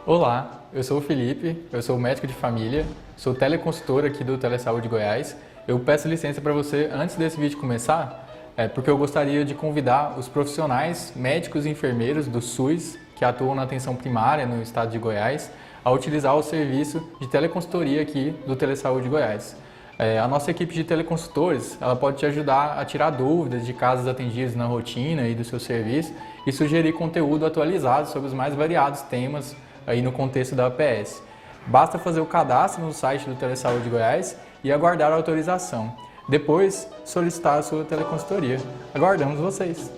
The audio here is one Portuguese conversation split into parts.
Olá, eu sou o Felipe, eu sou médico de família, sou teleconsultor aqui do Telesaúde Goiás. Eu peço licença para você antes desse vídeo começar, porque eu gostaria de convidar os profissionais médicos e enfermeiros do SUS que atuam na atenção primária no estado de Goiás a utilizar o serviço de teleconsultoria aqui do Telesaúde Goiás. A nossa equipe de teleconsultores ela pode te ajudar a tirar dúvidas de casos atendidos na rotina e do seu serviço e sugerir conteúdo atualizado sobre os mais variados temas aí no contexto da APS. Basta fazer o cadastro no site do Telesaúde Goiás e aguardar a autorização. Depois, solicitar a sua teleconsultoria. Aguardamos vocês!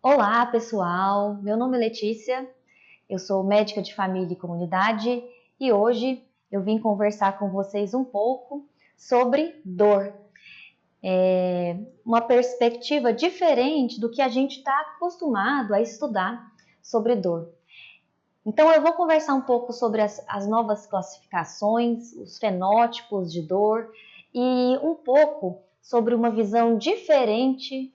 Olá, pessoal. Meu nome é Letícia, eu sou médica de família e comunidade e hoje eu vim conversar com vocês um pouco sobre dor. Uma perspectiva diferente do que a gente está acostumado a estudar sobre dor. Então eu vou conversar um pouco sobre as novas classificações, os fenótipos de dor e um pouco sobre uma visão diferente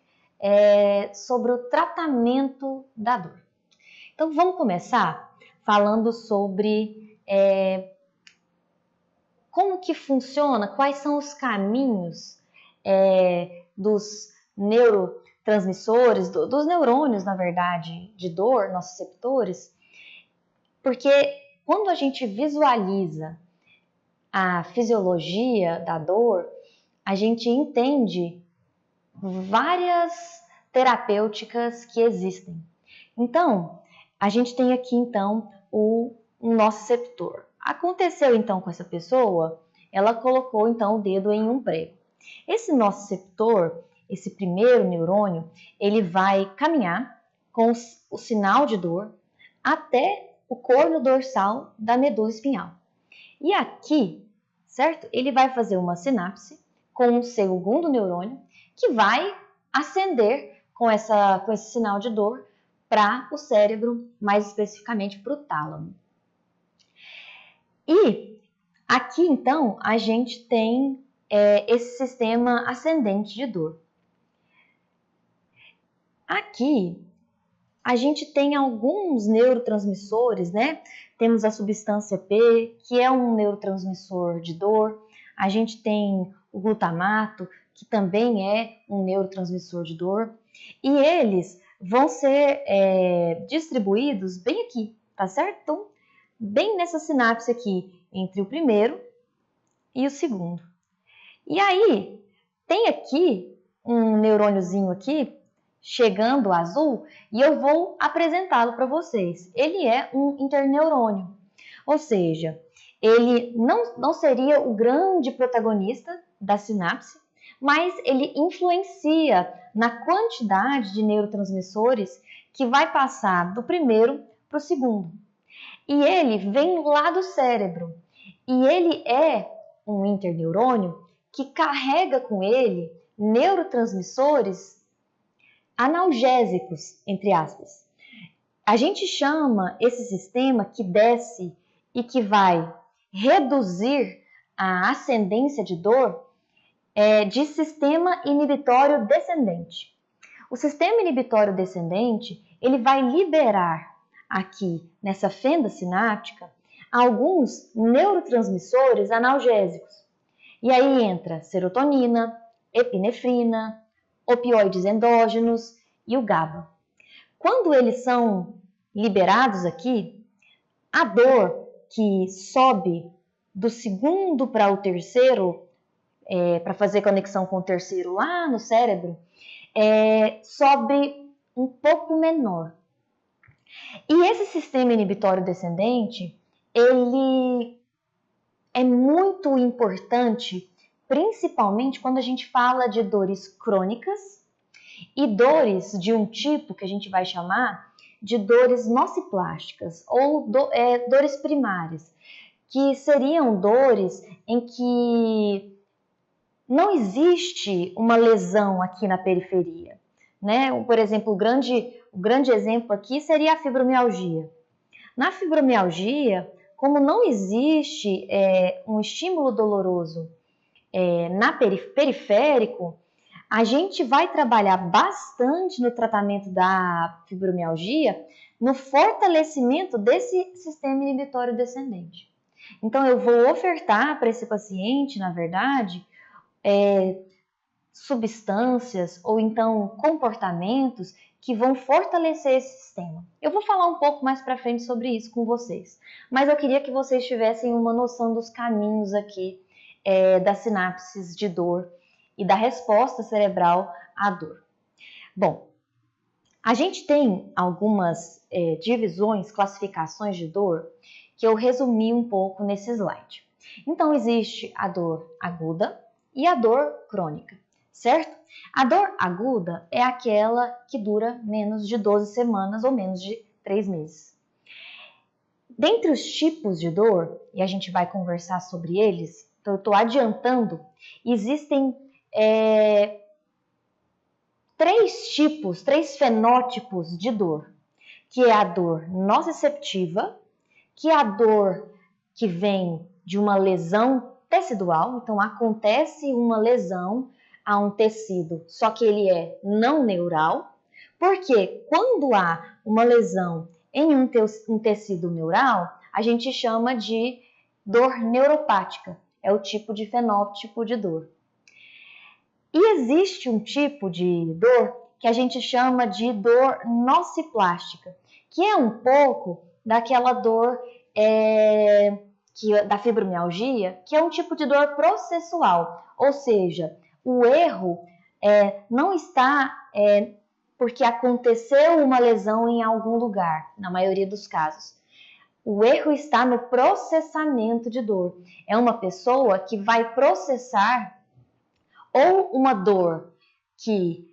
sobre o tratamento da dor. Então vamos começar falando sobre como que funciona, quais são os caminhos dos neurotransmissores, dos neurônios, na verdade, de dor, nossos receptores, porque quando a gente visualiza a fisiologia da dor, a gente entende várias terapêuticas que existem. Então, a gente tem aqui então o nociceptor. Aconteceu então com essa pessoa, ela colocou então o dedo em um prego. Esse nociceptor, esse primeiro neurônio, ele vai caminhar com o sinal de dor até o corno dorsal da medula espinhal. E aqui, certo? Ele vai fazer uma sinapse com o segundo neurônio que vai acender com esse sinal de dor para o cérebro, mais especificamente para o tálamo. E aqui, então, a gente tem esse sistema ascendente de dor. Aqui, a gente tem alguns neurotransmissores, né? Temos a substância P, que é um neurotransmissor de dor. A gente tem o glutamato, que também é um neurotransmissor de dor. E eles vão ser distribuídos bem aqui, tá certo? Então, bem nessa sinapse aqui, entre o primeiro e o segundo. E aí, tem aqui um neurôniozinho aqui, chegando azul, e eu vou apresentá-lo para vocês. Ele é um interneurônio, ou seja, ele não seria o grande protagonista da sinapse, mas ele influencia na quantidade de neurotransmissores que vai passar do primeiro para o segundo. E ele vem lá do cérebro, e ele é um interneurônio que carrega com ele neurotransmissores analgésicos, entre aspas. A gente chama esse sistema que desce e que vai reduzir a ascendência de dor de sistema inibitório descendente. O sistema inibitório descendente, ele vai liberar aqui nessa fenda sináptica alguns neurotransmissores analgésicos. E aí entra serotonina, epinefrina, opioides endógenos e o GABA. Quando eles são liberados aqui, a dor que sobe do segundo para o terceiro, para fazer conexão com o terceiro lá no cérebro, sobe um pouco menor. E esse sistema inibitório descendente, ele é muito importante, principalmente quando a gente fala de dores crônicas e dores de um tipo que a gente vai chamar de dores nociplásticas ou dores primárias, que seriam dores em que não existe uma lesão aqui na periferia, né? Por exemplo, o grande exemplo aqui seria a fibromialgia. Na fibromialgia, como não existe um estímulo doloroso periférico, a gente vai trabalhar bastante no tratamento da fibromialgia, no fortalecimento desse sistema inibitório descendente. Então, eu vou ofertar para esse paciente, na verdade, substâncias ou então comportamentos que vão fortalecer esse sistema. Eu vou falar um pouco mais para frente sobre isso com vocês, mas eu queria que vocês tivessem uma noção dos caminhos aqui das sinapses de dor e da resposta cerebral à dor. Bom, a gente tem algumas divisões, classificações de dor que eu resumi um pouco nesse slide. Então, existe a dor aguda e a dor crônica, certo? A dor aguda é aquela que dura menos de 12 semanas ou menos de 3 meses. Dentre os tipos de dor, e a gente vai conversar sobre eles, então eu estou adiantando, existem 3 fenótipos de dor, que é a dor nociceptiva, que é a dor que vem de uma lesão tecidual, então acontece uma lesão a um tecido, só que ele é não neural, porque quando há uma lesão em um tecido neural, a gente chama de dor neuropática, é o tipo de fenótipo de dor. E existe um tipo de dor que a gente chama de dor nociplástica, que é um pouco daquela dor da fibromialgia, que é um tipo de dor processual, ou seja, o erro não está porque aconteceu uma lesão em algum lugar, na maioria dos casos. O erro está no processamento de dor. É uma pessoa que vai processar ou uma dor que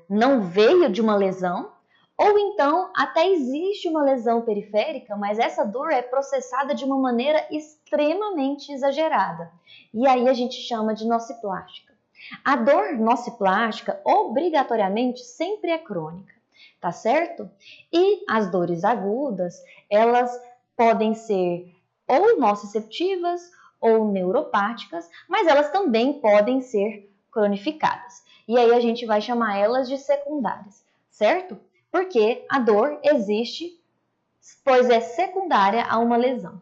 não veio de uma lesão, ou então até existe uma lesão periférica, mas essa dor é processada de uma maneira extremamente exagerada. E aí a gente chama de nociplástica. A dor nociplástica, obrigatoriamente, sempre é crônica, tá certo? E as dores agudas, elas podem ser ou nociceptivas ou neuropáticas, mas elas também podem ser cronificadas. E aí a gente vai chamar elas de secundárias, certo? Porque a dor existe, pois é secundária a uma lesão.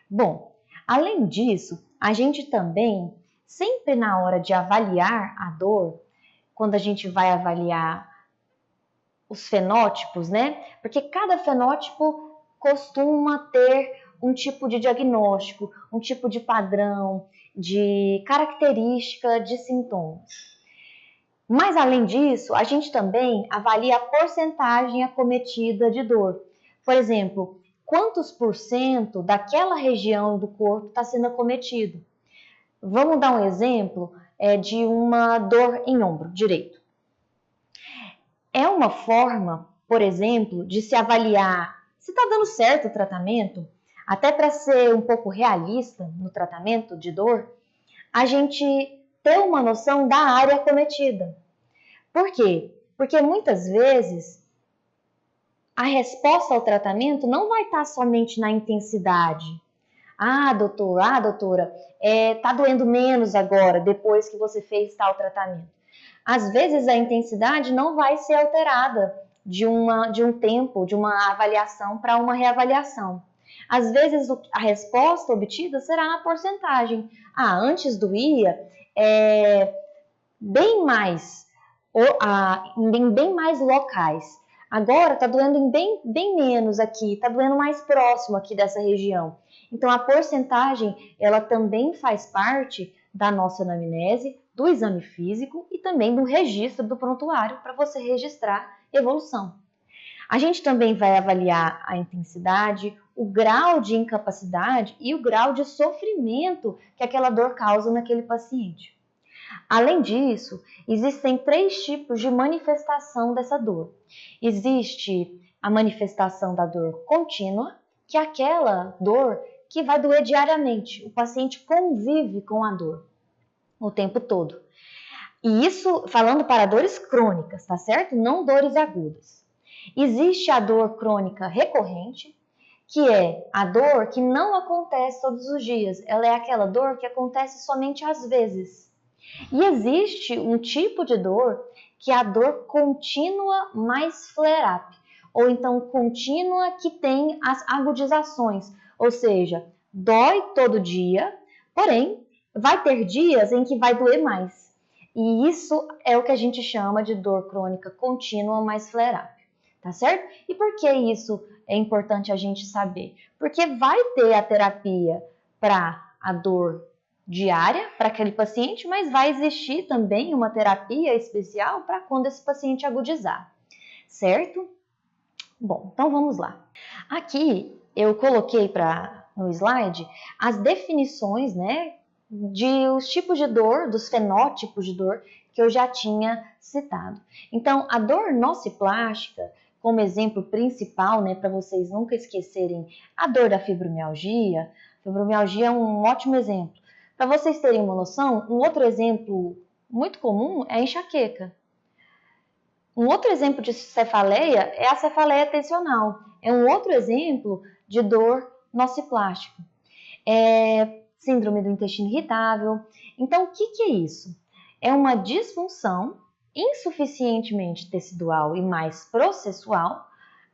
Bom, além disso, a gente também, sempre na hora de avaliar a dor, quando a gente vai avaliar os fenótipos, né? Porque cada fenótipo costuma ter um tipo de diagnóstico, um tipo de padrão, de característica de sintomas. Mas, além disso, a gente também avalia a porcentagem acometida de dor. Por exemplo, quantos % daquela região do corpo está sendo acometido? Vamos dar um exemplo de uma dor em ombro direito. É uma forma, por exemplo, de se avaliar se está dando certo o tratamento, até para ser um pouco realista no tratamento de dor, a gente ter uma noção da área acometida. Por quê? Porque muitas vezes a resposta ao tratamento não vai estar somente na intensidade. Doutora, tá doendo menos agora, depois que você fez tal tratamento. Às vezes a intensidade não vai ser alterada de um tempo, de uma avaliação para uma reavaliação. Às vezes a resposta obtida será na porcentagem. Antes doía bem mais, em bem mais locais. Agora está doendo em bem menos aqui, está doendo mais próximo aqui dessa região. Então a porcentagem, ela também faz parte da nossa anamnese, do exame físico e também do registro do prontuário para você registrar evolução. A gente também vai avaliar a intensidade, o grau de incapacidade e o grau de sofrimento que aquela dor causa naquele paciente. Além disso, existem 3 tipos de manifestação dessa dor. Existe a manifestação da dor contínua, que é aquela dor que vai doer diariamente. O paciente convive com a dor. o tempo todo. E isso falando para dores crônicas, tá certo? Não dores agudas. Existe a dor crônica recorrente, que é a dor que não acontece todos os dias. Ela é aquela dor que acontece somente às vezes. E existe um tipo de dor que é a dor contínua mais flare-up, ou então contínua que tem as agudizações, ou seja, dói todo dia, porém vai ter dias em que vai doer mais. E isso é o que a gente chama de dor crônica contínua mais flare-up, tá certo? E por que isso é importante a gente saber? Porque vai ter a terapia para a dor diária para aquele paciente, mas vai existir também uma terapia especial para quando esse paciente agudizar, certo? Bom, então vamos lá. Aqui eu coloquei no slide as definições, né, de os tipos de dor, dos fenótipos de dor que eu já tinha citado. Então, a dor nociplástica, como exemplo principal, né, para vocês nunca esquecerem, a dor da fibromialgia. Fibromialgia é um ótimo exemplo. Para vocês terem uma noção, um outro exemplo muito comum é a enxaqueca. Um outro exemplo de cefaleia é a cefaleia tensional. É um outro exemplo de dor nociplástica. Síndrome do intestino irritável. Então, o que é isso? É uma disfunção insuficientemente tecidual e mais processual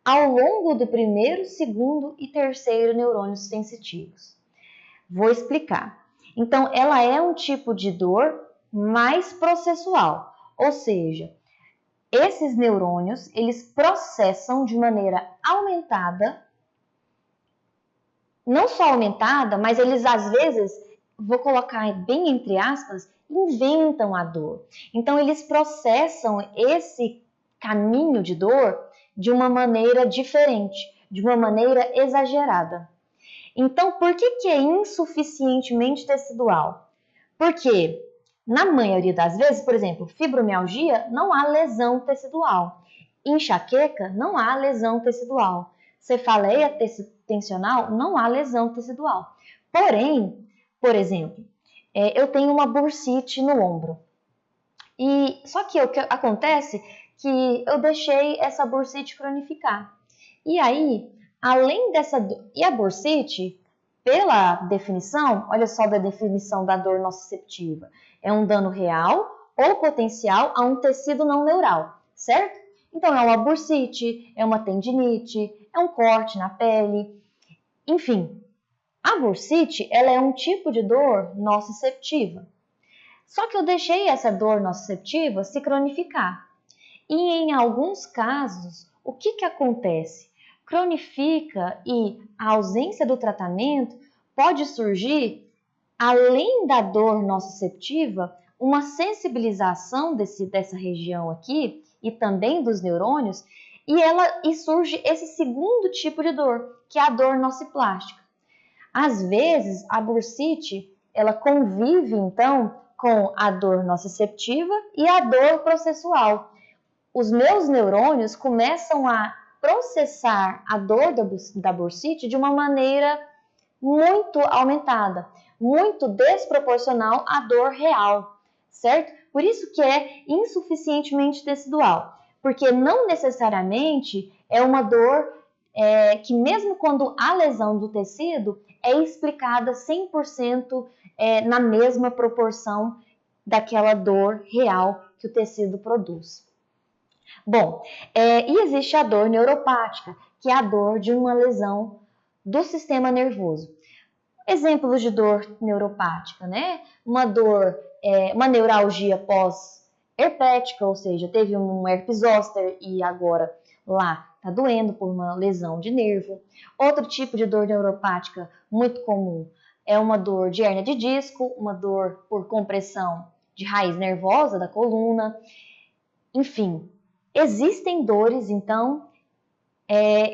ao longo do primeiro, segundo e terceiro neurônios sensitivos. Vou explicar. Então, ela é um tipo de dor mais processual, ou seja, esses neurônios, eles processam de maneira aumentada, não só aumentada, mas eles às vezes, vou colocar bem entre aspas, inventam a dor. Então, eles processam esse caminho de dor de uma maneira diferente, de uma maneira exagerada. Então, por que é insuficientemente tecidual? Porque, na maioria das vezes, por exemplo, fibromialgia, não há lesão tecidual. Enxaqueca, não há lesão tecidual. Cefaleia tensional, não há lesão tecidual. Porém, por exemplo, eu tenho uma bursite no ombro. Só que o que acontece é que eu deixei essa bursite cronificar. E aí, além dessa dor, e a bursite, pela definição, olha só da definição da dor nociceptiva, é um dano real ou potencial a um tecido não neural, certo? Então, é uma bursite, é uma tendinite, é um corte na pele, enfim. A bursite, ela é um tipo de dor nociceptiva. Só que eu deixei essa dor nociceptiva se cronificar. E em alguns casos, o que acontece? Cronifica e a ausência do tratamento pode surgir, além da dor nociceptiva, uma sensibilização dessa região aqui e também dos neurônios, e surge esse segundo tipo de dor, que é a dor nociplástica. Às vezes, a bursite, ela convive, então, com a dor nociceptiva e a dor processual. Os meus neurônios começam a processar a dor da bursite de uma maneira muito aumentada, muito desproporcional à dor real, certo? Por isso que é insuficientemente tecidual, porque não necessariamente é uma dor que mesmo quando há lesão do tecido, é explicada 100% na mesma proporção daquela dor real que o tecido produz. Bom, e existe a dor neuropática, que é a dor de uma lesão do sistema nervoso. Exemplos de dor neuropática, né? Uma dor, uma neuralgia pós-herpética, ou seja, teve um herpes zoster e agora lá está doendo por uma lesão de nervo. Outro tipo de dor neuropática muito comum é uma dor de hérnia de disco, uma dor por compressão de raiz nervosa da coluna. Enfim, existem dores, então,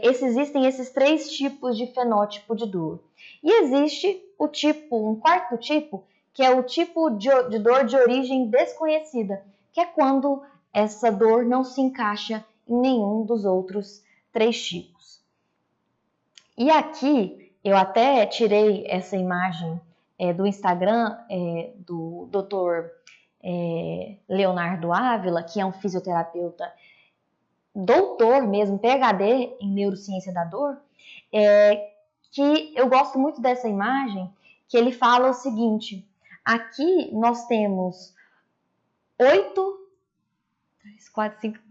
existem esses três tipos de fenótipo de dor. E existe um quarto tipo, que é o tipo de dor de origem desconhecida, que é quando essa dor não se encaixa em nenhum dos outros três tipos. E aqui, eu até tirei essa imagem do Instagram do Dr. Leonardo Ávila, que é um fisioterapeuta doutor mesmo, PhD em neurociência da dor, que eu gosto muito dessa imagem, que ele fala o seguinte: aqui nós temos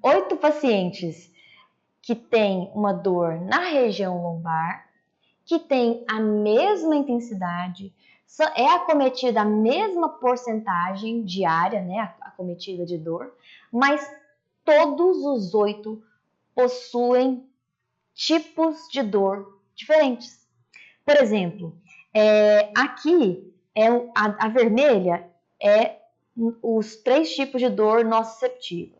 8 pacientes que têm uma dor na região lombar, que tem a mesma intensidade, é acometida a mesma porcentagem diária, né, acometida de dor, mas todos os 8 possuem tipos de dor diferentes. Por exemplo, aqui a vermelha é os 3 tipos de dor nociceptiva.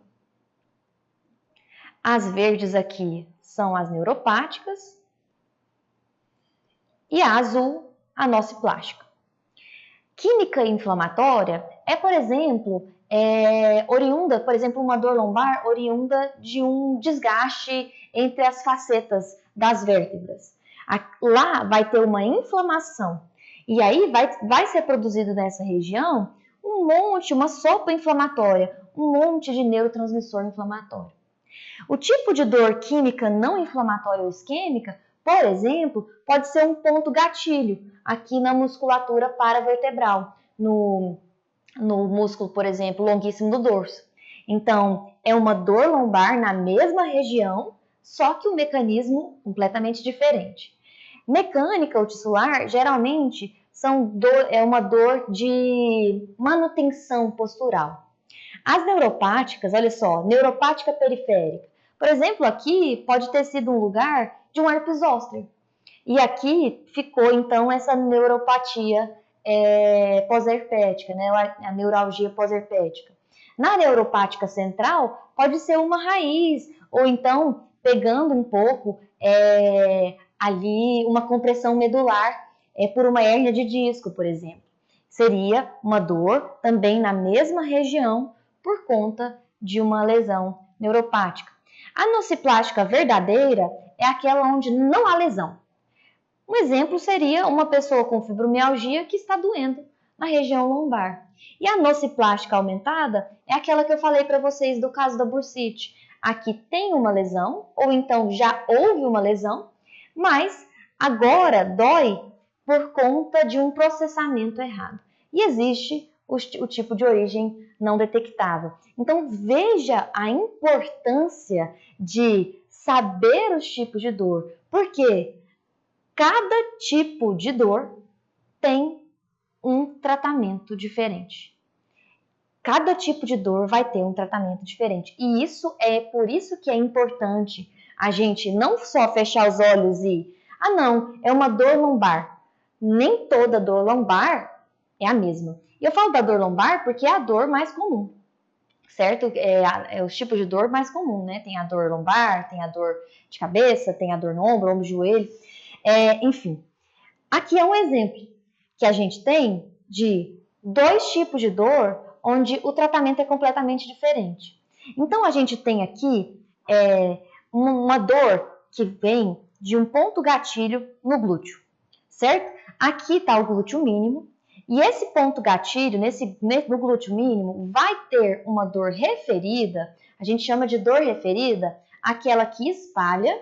As verdes aqui são as neuropáticas e a azul a nociplástica. Química inflamatória por exemplo, oriunda, por exemplo, uma dor lombar oriunda de um desgaste entre as facetas das vértebras. Lá vai ter uma inflamação e aí vai ser produzido nessa região uma sopa inflamatória, um monte de neurotransmissor inflamatório. O tipo de dor química não inflamatória ou isquêmica, por exemplo, pode ser um ponto gatilho aqui na musculatura paravertebral, no músculo, por exemplo, longuíssimo do dorso. Então, é uma dor lombar na mesma região, só que um mecanismo completamente diferente. Mecânica ou tissular, geralmente, é uma dor de manutenção postural. As neuropáticas, olha só, neuropática periférica. Por exemplo, aqui pode ter sido um lugar de um herpes zoster. E aqui ficou, então, essa neuropatia pós-herpética, né, a neuralgia pós-herpética. Na neuropática central, pode ser uma raiz, ou então, pegando um pouco ali uma compressão medular por uma hérnia de disco, por exemplo. Seria uma dor também na mesma região por conta de uma lesão neuropática. A nociplástica verdadeira é aquela onde não há lesão. Um exemplo seria uma pessoa com fibromialgia que está doendo na região lombar. E a nociplástica aumentada é aquela que eu falei para vocês do caso da bursite. Aqui tem uma lesão, ou então já houve uma lesão, mas agora dói por conta de um processamento errado. E existe o tipo de origem não detectável. Então veja a importância de saber os tipos de dor, porque cada tipo de dor tem um tratamento diferente. Cada tipo de dor vai ter um tratamento diferente. E por isso que é importante a gente não só fechar os olhos e não, é uma dor lombar. Nem toda dor lombar é a mesma. E eu falo da dor lombar porque é a dor mais comum, certo? É os tipos de dor mais comum, né? Tem a dor lombar, tem a dor de cabeça, tem a dor no ombro, joelho. Enfim, aqui é um exemplo que a gente tem de 2 tipos de dor onde o tratamento é completamente diferente. Então, a gente tem aqui uma dor que vem de um ponto gatilho no glúteo, certo? Aqui está o glúteo mínimo e esse ponto gatilho, no glúteo mínimo, vai ter uma dor referida, a gente chama de dor referida, aquela que espalha,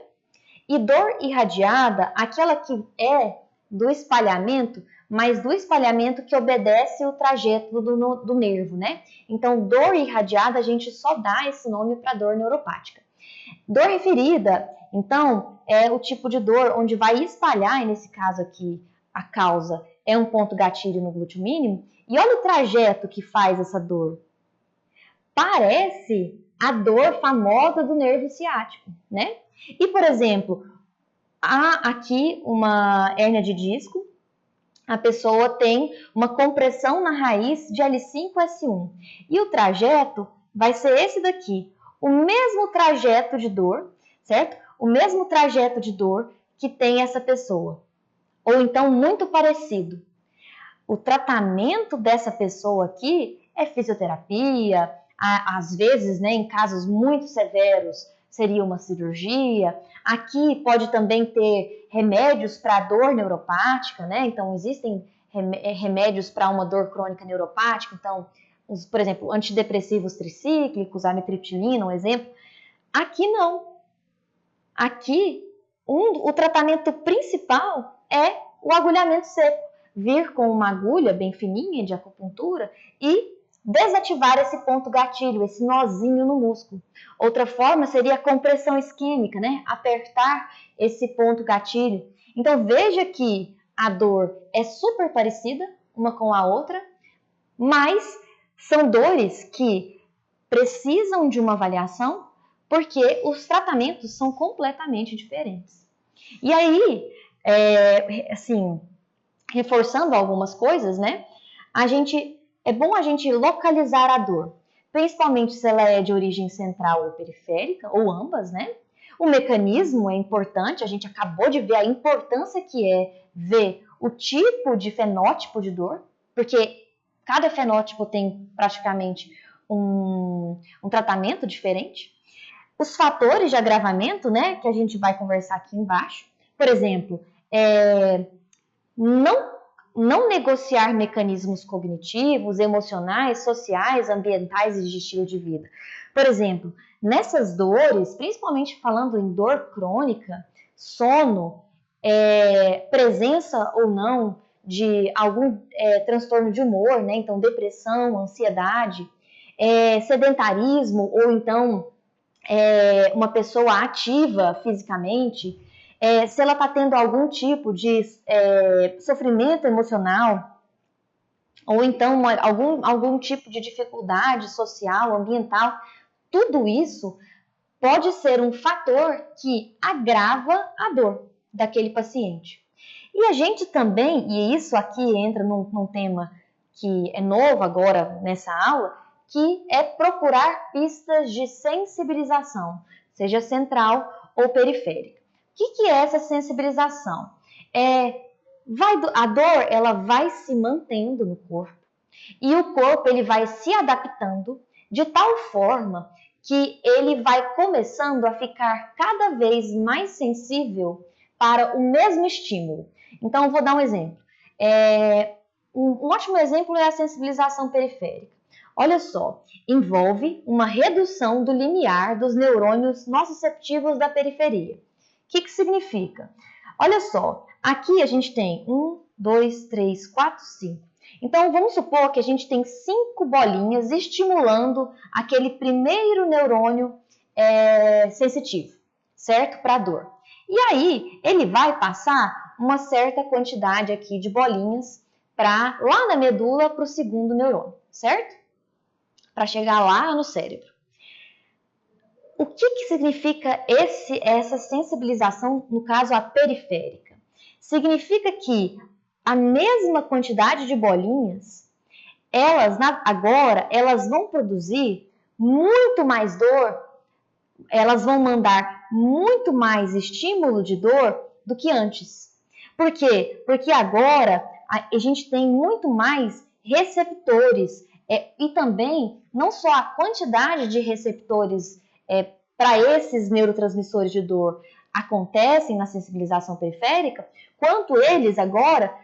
e dor irradiada, aquela que é do espalhamento, mas do espalhamento que obedece o trajeto do nervo, né? Então, dor irradiada, a gente só dá esse nome para dor neuropática. Dor referida, então, é o tipo de dor onde vai espalhar, e nesse caso aqui, a causa é um ponto gatilho no glúteo mínimo, e olha o trajeto que faz essa dor. Parece a dor famosa do nervo ciático, né? E, por exemplo, há aqui uma hérnia de disco, a pessoa tem uma compressão na raiz de L5-S1. E o trajeto vai ser esse daqui, o mesmo trajeto de dor, certo? O mesmo trajeto de dor que tem essa pessoa. Ou então muito parecido. O tratamento dessa pessoa aqui é fisioterapia, às vezes, né, em casos muito severos, seria uma cirurgia. Aqui pode também ter remédios para dor neuropática, né? Então existem remédios para uma dor crônica neuropática, então, por exemplo, antidepressivos tricíclicos, amitriptilina, um exemplo. Aqui não. Aqui, o tratamento principal é o agulhamento seco. Vir com uma agulha bem fininha de acupuntura e desativar esse ponto gatilho, esse nozinho no músculo. Outra forma seria a compressão isquêmica, né? Apertar esse ponto gatilho. Então veja que a dor é super parecida uma com a outra, mas são dores que precisam de uma avaliação porque os tratamentos são completamente diferentes. E aí, assim, reforçando algumas coisas, né? É bom a gente localizar a dor, principalmente se ela é de origem central ou periférica, ou ambas, né? O mecanismo é importante, a gente acabou de ver a importância que é ver o tipo de fenótipo de dor, porque cada fenótipo tem praticamente um tratamento diferente. Os fatores de agravamento, né, que a gente vai conversar aqui embaixo. Por exemplo, não negociar mecanismos cognitivos, emocionais, sociais, ambientais e de estilo de vida. Por exemplo, nessas dores, principalmente falando em dor crônica, sono, presença ou não de algum transtorno de humor, né? Então depressão, ansiedade, sedentarismo ou então uma pessoa ativa fisicamente, se ela está tendo algum tipo de sofrimento emocional, ou então algum tipo de dificuldade social, ambiental, tudo isso pode ser um fator que agrava a dor daquele paciente. E a gente também, e isso aqui entra num tema que é novo agora nessa aula, que é procurar pistas de sensibilização, seja central ou periférica. O que é essa sensibilização? A dor ela vai se mantendo no corpo e o corpo ele vai se adaptando de tal forma que ele vai começando a ficar cada vez mais sensível para o mesmo estímulo. Então, eu vou dar um exemplo. Um ótimo exemplo é a sensibilização periférica. Olha só, envolve uma redução do limiar dos neurônios nociceptivos da periferia. O que significa? Olha só, aqui a gente tem 1, 2, 3, 4, 5. Então, vamos supor que a gente tem 5 bolinhas estimulando aquele primeiro neurônio sensitivo, certo? Para a dor. E aí, ele vai passar uma certa quantidade aqui de bolinhas lá na medula para o segundo neurônio, certo? Para chegar lá no cérebro. O que significa essa sensibilização, no caso a periférica? Significa que a mesma quantidade de bolinhas, agora elas vão produzir muito mais dor, elas vão mandar muito mais estímulo de dor do que antes. Por quê? Porque agora a gente tem muito mais receptores e também não só a quantidade de receptores para esses neurotransmissores de dor acontecem na sensibilização periférica, quanto eles agora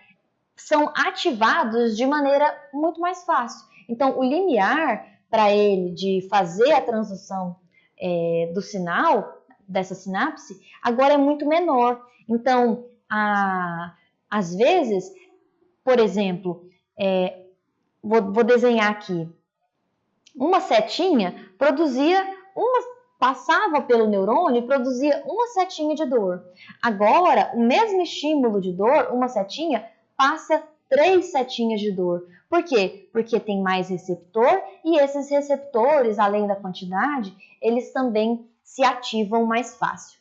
são ativados de maneira muito mais fácil. Então, o limiar para ele de fazer a transdução do sinal, dessa sinapse, agora é muito menor. Então, às vezes, por exemplo, vou desenhar aqui, uma setinha passava pelo neurônio e produzia uma setinha de dor. Agora, o mesmo estímulo de dor, uma setinha, passa 3 setinhas de dor. Por quê? Porque tem mais receptor e esses receptores, além da quantidade, eles também se ativam mais fácil.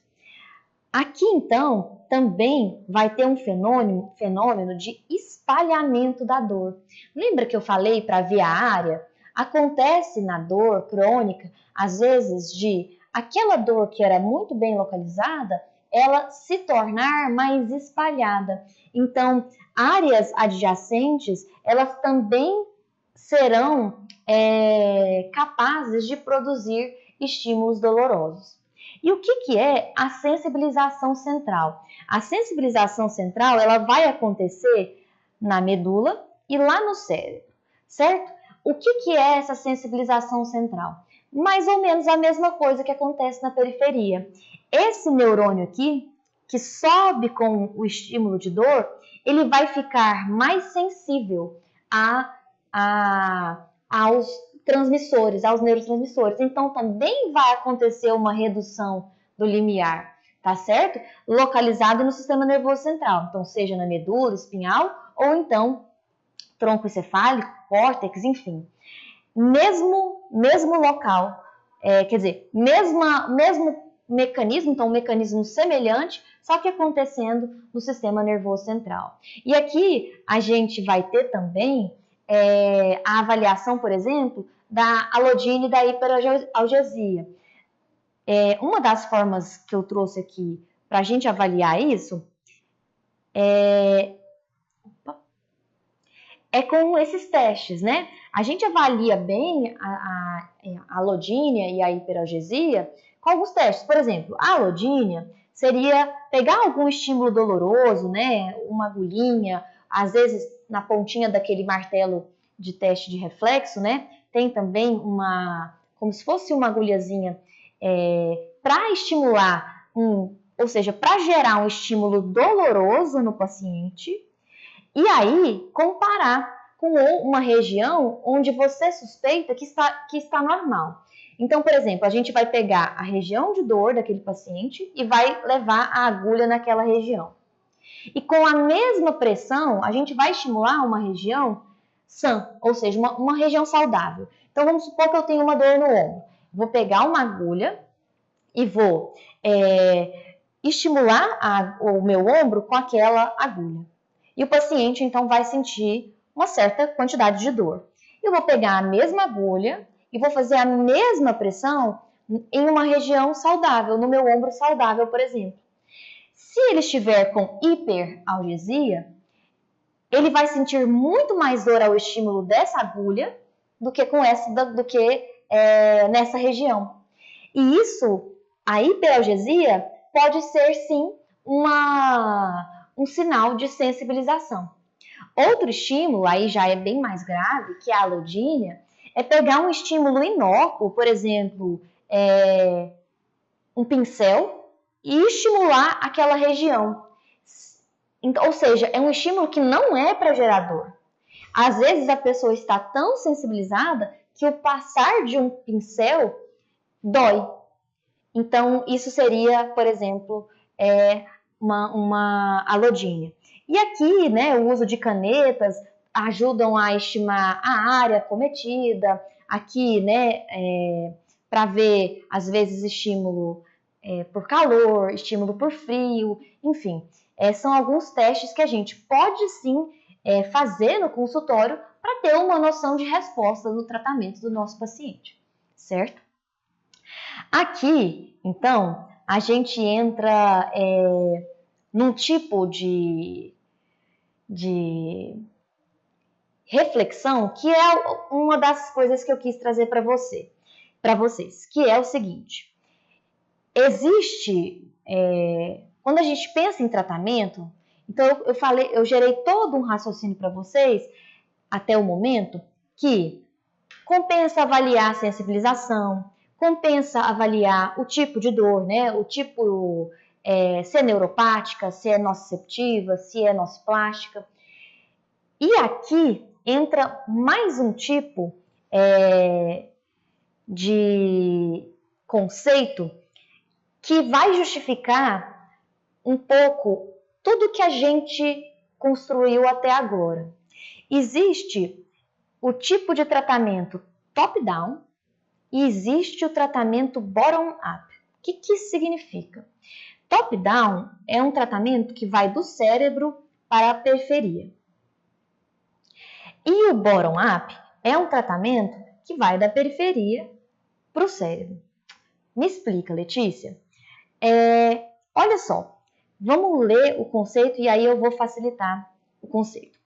Aqui, então, também vai ter um fenômeno de espalhamento da dor. Lembra que eu falei para ver a área? Acontece na dor crônica, às vezes, de aquela dor que era muito bem localizada, ela se tornar mais espalhada. Então, áreas adjacentes, elas também serão capazes de produzir estímulos dolorosos. E o que é a sensibilização central? A sensibilização central ela vai acontecer na medula e lá no cérebro, certo? O que é essa sensibilização central? Mais ou menos a mesma coisa que acontece na periferia. Esse neurônio aqui, que sobe com o estímulo de dor, ele vai ficar mais sensível aos transmissores, aos neurotransmissores. Então, também vai acontecer uma redução do limiar, tá certo? Localizado no sistema nervoso central. Então, seja na medula espinhal ou então tronco encefálico, córtex, enfim. Mesmo local, quer dizer, mesmo mecanismo, então um mecanismo semelhante, só que acontecendo no sistema nervoso central. E aqui a gente vai ter também a avaliação, por exemplo, da alodine e da hiperalgesia. Uma das formas que eu trouxe aqui para a gente avaliar isso é com esses testes, né? A gente avalia bem a alodínia e a hiperalgesia com alguns testes. Por exemplo, a alodínia seria pegar algum estímulo doloroso, né? Uma agulhinha, às vezes na pontinha daquele martelo de teste de reflexo, né? Tem também como se fosse uma agulhazinha para estimular ou seja, para gerar um estímulo doloroso no paciente. E aí, comparar com uma região onde você suspeita que está normal. Então, por exemplo, a gente vai pegar a região de dor daquele paciente e vai levar a agulha naquela região. E com a mesma pressão, a gente vai estimular uma região sã, ou seja, uma região saudável. Então, vamos supor que eu tenho uma dor no ombro. Vou pegar uma agulha e vou estimular o meu ombro com aquela agulha. E o paciente, então, vai sentir uma certa quantidade de dor. Eu vou pegar a mesma agulha e vou fazer a mesma pressão em uma região saudável, no meu ombro saudável, por exemplo. Se ele estiver com hiperalgesia, ele vai sentir muito mais dor ao estímulo dessa agulha do que nessa região. E isso, a hiperalgesia, pode ser, sim, um sinal de sensibilização. Outro estímulo, aí já é bem mais grave, que é a alodínia, é pegar um estímulo inócuo, por exemplo, um pincel, e estimular aquela região. Ou seja, é um estímulo que não é para gerar dor. Às vezes a pessoa está tão sensibilizada que o passar de um pincel dói. Então, isso seria, por exemplo, uma alodínia. E aqui, né, o uso de canetas ajudam a estimar a área acometida. Aqui, né, para ver, às vezes, estímulo por calor, estímulo por frio, enfim. São alguns testes que a gente pode, sim, fazer no consultório para ter uma noção de resposta no tratamento do nosso paciente, certo? Aqui, então, a gente entra num tipo de reflexão que é uma das coisas que eu quis trazer para vocês, que é o seguinte: existe, quando a gente pensa em tratamento, então eu gerei todo um raciocínio para vocês até o momento que compensa avaliar a sensibilização, compensa avaliar o tipo de dor, né? O tipo, se é neuropática, se é nociceptiva, se é nociplástica. E aqui entra mais um tipo de conceito que vai justificar um pouco tudo que a gente construiu até agora. Existe o tipo de tratamento top-down e existe o tratamento bottom-up. O que isso significa? Top-down é um tratamento que vai do cérebro para a periferia. E o bottom-up é um tratamento que vai da periferia para o cérebro. Me explica, Letícia? Olha só, vamos ler o conceito e aí eu vou facilitar o conceito.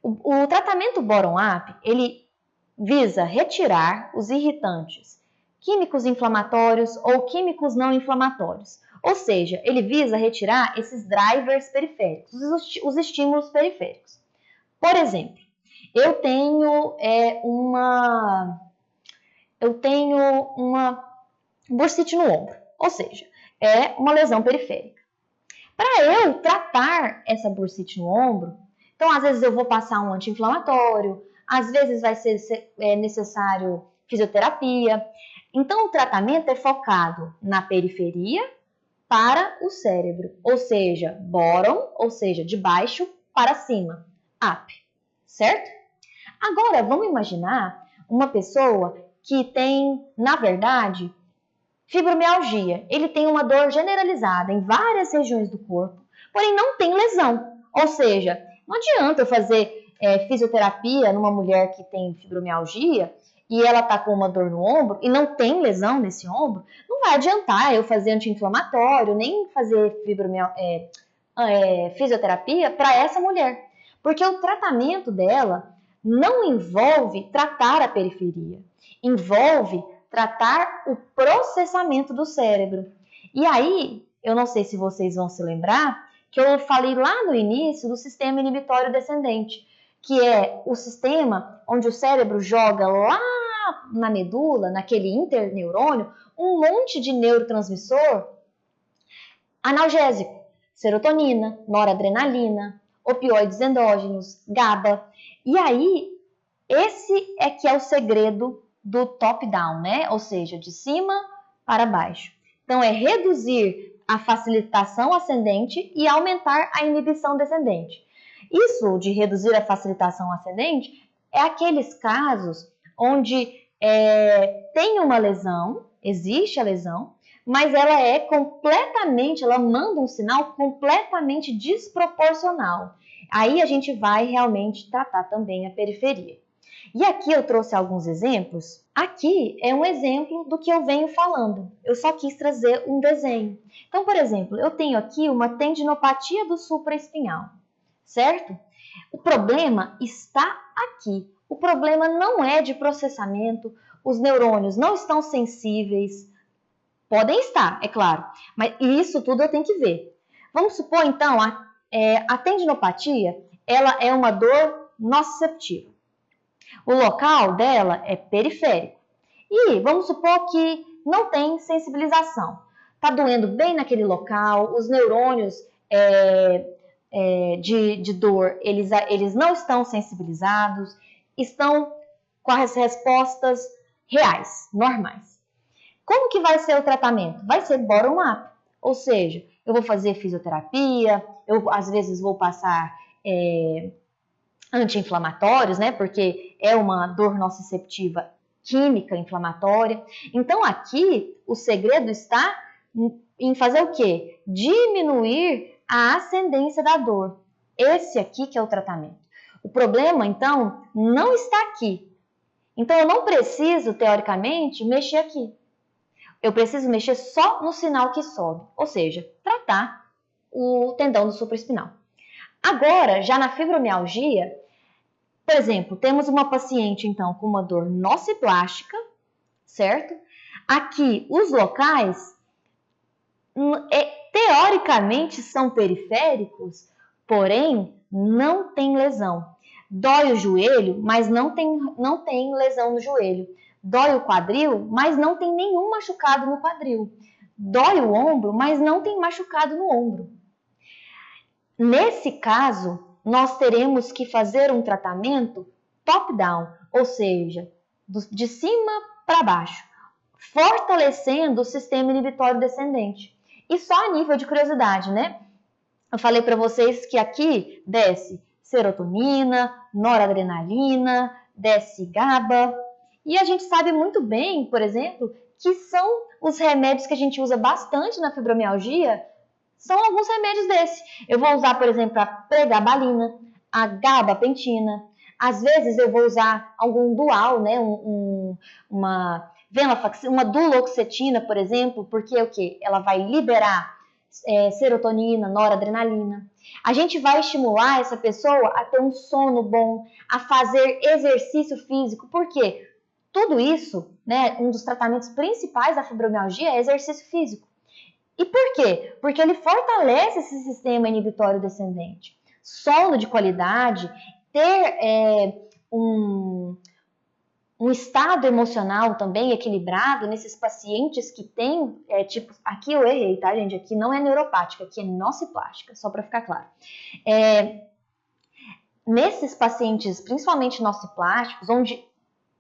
O tratamento bottom-up, ele visa retirar os irritantes químicos inflamatórios ou químicos não inflamatórios. Ou seja, ele visa retirar esses drivers periféricos, os estímulos periféricos. Por exemplo, eu tenho uma bursite no ombro, ou seja, é uma lesão periférica. Para eu tratar essa bursite no ombro, então às vezes eu vou passar um anti-inflamatório, às vezes vai ser necessário fisioterapia. Então o tratamento é focado na periferia para o cérebro, ou seja, bottom, ou seja, de baixo para cima, up, certo? Agora vamos imaginar uma pessoa que tem, na verdade, fibromialgia. Ele tem uma dor generalizada em várias regiões do corpo, porém não tem lesão. Ou seja, não adianta eu fazer fisioterapia numa mulher que tem fibromialgia e ela está com uma dor no ombro e não tem lesão nesse ombro. Não vai adiantar eu fazer anti-inflamatório, nem fazer fisioterapia para essa mulher. Porque o tratamento dela não envolve tratar a periferia, envolve tratar o processamento do cérebro. E aí, eu não sei se vocês vão se lembrar, que eu falei lá no início do sistema inibitório descendente, que é o sistema onde o cérebro joga lá na medula, naquele interneurônio, um monte de neurotransmissor analgésico, serotonina, noradrenalina, opioides endógenos, GABA. E aí, esse é que é o segredo do top-down, né? Ou seja, de cima para baixo. Então, é reduzir a facilitação ascendente e aumentar a inibição descendente. Isso de reduzir a facilitação ascendente é aqueles casos onde tem uma lesão, existe a lesão, mas ela manda um sinal completamente desproporcional. Aí a gente vai realmente tratar também a periferia. E aqui eu trouxe alguns exemplos. Aqui é um exemplo do que eu venho falando. Eu só quis trazer um desenho. Então, por exemplo, eu tenho aqui uma tendinopatia do supraespinhal, certo? O problema está aqui. O problema não é de processamento, os neurônios não estão sensíveis. Podem estar, é claro, mas isso tudo eu tenho que ver. Vamos supor, então, a tendinopatia, ela é uma dor nociceptiva. O local dela é periférico. E vamos supor que não tem sensibilização. Está doendo bem naquele local, os neurônios de dor, eles não estão sensibilizados, estão com as respostas reais, normais. Como que vai ser o tratamento? Vai ser bottom-up, ou seja, eu vou fazer fisioterapia, eu às vezes vou passar anti-inflamatórios, né? Porque é uma dor nociceptiva química inflamatória. Então aqui o segredo está em fazer o quê? Diminuir a ascendência da dor. Esse aqui que é o tratamento. O problema, então, não está aqui. Então eu não preciso, teoricamente, mexer aqui. Eu preciso mexer só no sinal que sobe, ou seja, tratar o tendão do supraespinal. Agora, já na fibromialgia, por exemplo, temos uma paciente, então, com uma dor nociplástica, certo? Aqui, os locais, teoricamente, são periféricos, porém, não tem lesão. Dói o joelho, mas não tem lesão no joelho. Dói o quadril, mas não tem nenhum machucado no quadril. Dói o ombro, mas não tem machucado no ombro. Nesse caso, nós teremos que fazer um tratamento top-down, ou seja, de cima para baixo, fortalecendo o sistema inibitório descendente. E só a nível de curiosidade, né? Eu falei para vocês que aqui desce serotonina, noradrenalina, desce GABA. E a gente sabe muito bem, por exemplo, que são os remédios que a gente usa bastante na fibromialgia, são alguns remédios desses. Eu vou usar, por exemplo, a pregabalina, a gabapentina. Às vezes eu vou usar algum dual, né? Uma duloxetina, por exemplo, porque o quê? Ela vai liberar serotonina, noradrenalina. A gente vai estimular essa pessoa a ter um sono bom, a fazer exercício físico. Por quê? Tudo isso, né? Um dos tratamentos principais da fibromialgia é exercício físico. E por quê? Porque ele fortalece esse sistema inibitório descendente. Sono de qualidade, ter um estado emocional também equilibrado nesses pacientes que têm, tipo, aqui eu errei, tá, gente? Aqui não é neuropática, aqui é nociplástica, só para ficar claro. Nesses pacientes, principalmente nociplásticos, onde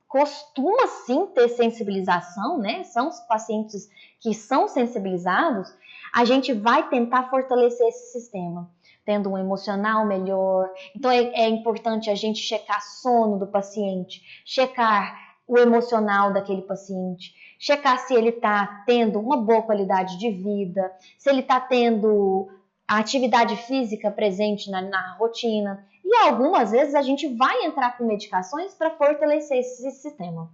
costuma sim ter sensibilização, né? São os pacientes que são sensibilizados, a gente vai tentar fortalecer esse sistema, tendo um emocional melhor. Então é importante a gente checar sono do paciente, checar o emocional daquele paciente, checar se ele está tendo uma boa qualidade de vida, se ele está tendo a atividade física presente na rotina. E algumas vezes a gente vai entrar com medicações para fortalecer esse sistema.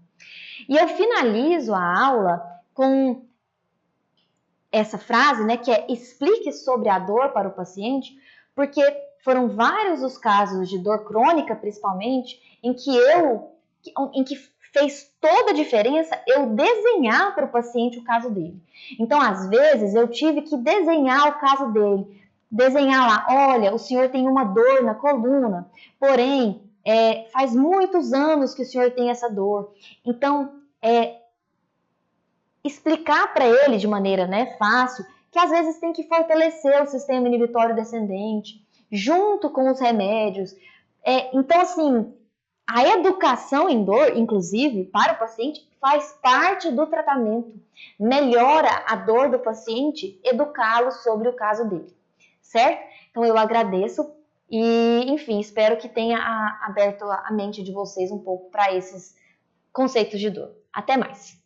E eu finalizo a aula com essa frase, né, que é explique sobre a dor para o paciente, porque foram vários os casos de dor crônica, principalmente, em que fez toda a diferença eu desenhar para o paciente o caso dele. Então, às vezes, eu tive que desenhar o caso dele, desenhar lá, olha, o senhor tem uma dor na coluna, porém, faz muitos anos que o senhor tem essa dor. Então, explicar para ele de maneira, né, fácil, que às vezes tem que fortalecer o sistema inibitório descendente, junto com os remédios. Então, assim, a educação em dor, inclusive, para o paciente, faz parte do tratamento. Melhora a dor do paciente, educá-lo sobre o caso dele, certo? Então, eu agradeço e, enfim, espero que tenha aberto a mente de vocês um pouco para esses conceitos de dor. Até mais!